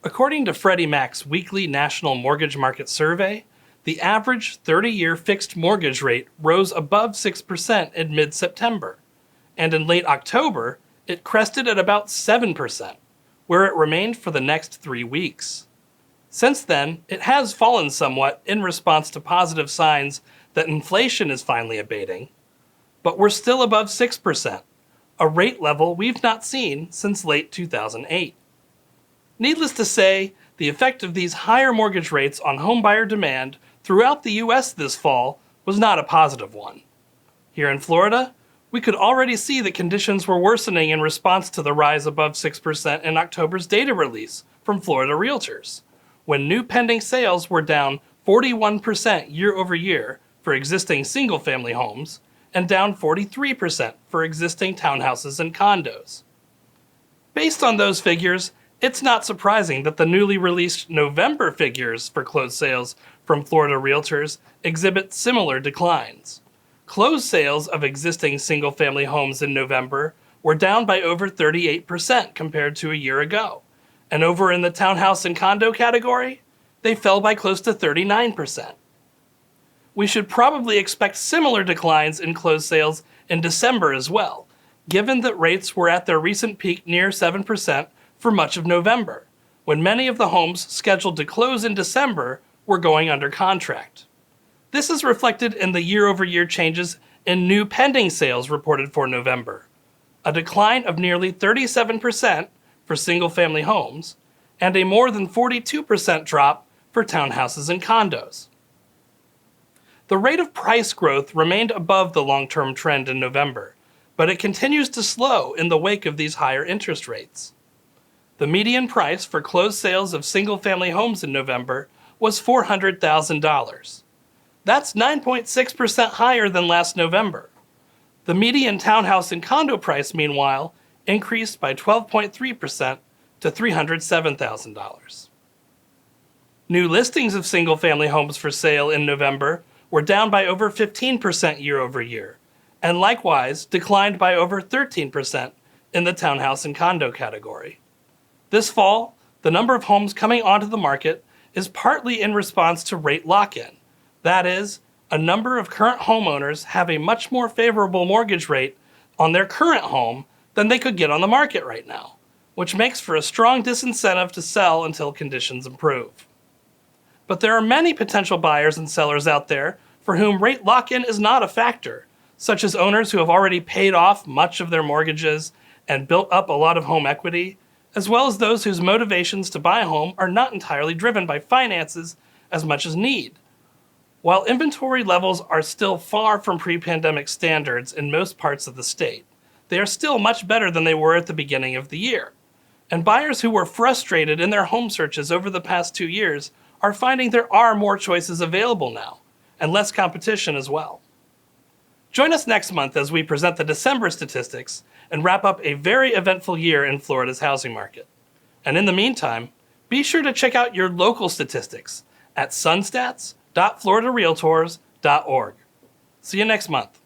According to Freddie Mac's weekly National Mortgage Market Survey, the average 30-year fixed mortgage rate rose above 6% in mid-September, and in late October, it crested at about 7%, where it remained for the next 3 weeks. Since then, it has fallen somewhat in response to positive signs that inflation is finally abating, but we're still above 6%, a rate level we've not seen since late 2008. Needless to say, the effect of these higher mortgage rates on homebuyer demand throughout the U.S. this fall was not a positive one. Here in Florida, we could already see that conditions were worsening in response to the rise above 6% in October's data release from Florida Realtors, when new pending sales were down 41% year over year for existing single-family homes and down 43% for existing townhouses and condos. Based on those figures, it's not surprising that the newly released November figures for closed sales from Florida Realtors exhibit similar declines. Closed sales of existing single-family homes in November were down by over 38% compared to a year ago, and over in the townhouse and condo category, they fell by close to 39%. We should probably expect similar declines in closed sales in December as well, given that rates were at their recent peak near 7% for much of November, when many of the homes scheduled to close in December were going under contract. This is reflected in the year-over-year changes in new pending sales reported for November, a decline of nearly 37% for single-family homes, and a more than 42% drop for townhouses and condos. The rate of price growth remained above the long-term trend in November, but it continues to slow in the wake of these higher interest rates. The median price for closed sales of single-family homes in November was $400,000. That's 9.6% higher than last November. The median townhouse and condo price, meanwhile, increased by 12.3% to $307,000. New listings of single-family homes for sale in November were down by over 15% year over year, and likewise declined by over 13% in the townhouse and condo category. This fall, the number of homes coming onto the market is partly in response to rate lock-in. That is, a number of current homeowners have a much more favorable mortgage rate on their current home than they could get on the market right now, which makes for a strong disincentive to sell until conditions improve. But there are many potential buyers and sellers out there for whom rate lock-in is not a factor, such as owners who have already paid off much of their mortgages and built up a lot of home equity, as well as those whose motivations to buy a home are not entirely driven by finances as much as need. While inventory levels are still far from pre-pandemic standards in most parts of the state, they are still much better than they were at the beginning of the year. And buyers who were frustrated in their home searches over the past 2 years are finding there are more choices available now, and less competition as well. Join us next month as we present the December statistics and wrap up a very eventful year in Florida's housing market. And in the meantime, be sure to check out your local statistics at sunstats.floridarealtors.org. See you next month.